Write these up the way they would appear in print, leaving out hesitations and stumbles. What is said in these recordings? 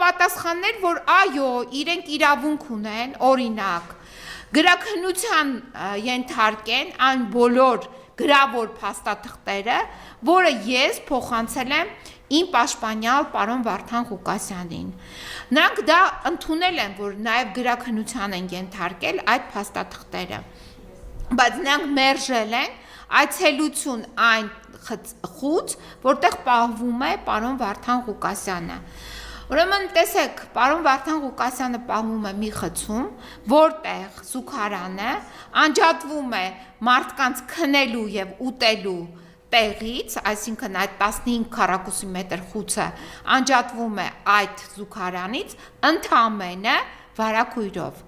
պատասխաններ, որ այո, իրենք իրավունք ունեն, օրինակ, գրաքննության ենթարկեն այն բոլոր գրավոր փաստաթղթերը, որը ես փոխանցել եմ իմ պաշտպանյալ պարոն Վարդան Ղուկասյանին։ Նրանք դա ընդունել են, որ նաև գրաքննության են ենթարկել այդ փաստաթղթերը, բայց նրանք մերժել են այցելություն այն խուց, որտեղ պահվում է պարոն Վարդան Ղուկասյանը։ Ուրեմն տեսեք, պարոն Վարդան Ղուկասյանը պահվում է մի խցում, որտեղ զուգարանը անջատվում է մարդկանց քնելու եւ ուտելու տեղից, այսինքն այդ 15 քառակուսի մետր խուցը անջատվում է այդ զուգարանից ընդամենը վարակույրով։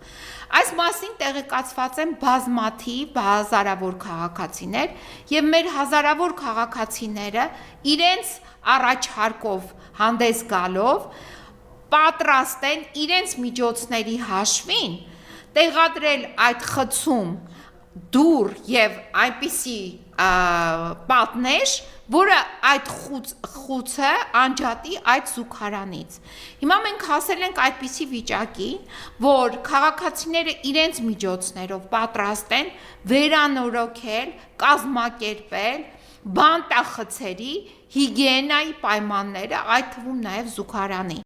Այս մասին տեղեկացված են բազմաթիվ հազարավոր քաղաքացիներ եւ մեր հազարավոր քաղաքացիները իրենց առաջարկով հանդես գալով պատրաստ են իրենց միջոցների հաշվին տեղադրել այդ խցում դուռ եւ այնպիսի պատնեշ, որը այդ խուցը անջատի այդ զուգարանից։ Հիմա մենք հասել ենք այդպիսի վիճակի, որ քաղաքացիները իրենց միջոցներով պատրաստ են վերանորոգել, կազմակերպել բանտախցերի հիգիենայի պայմանները, այդ թվում նաև զուգարանի։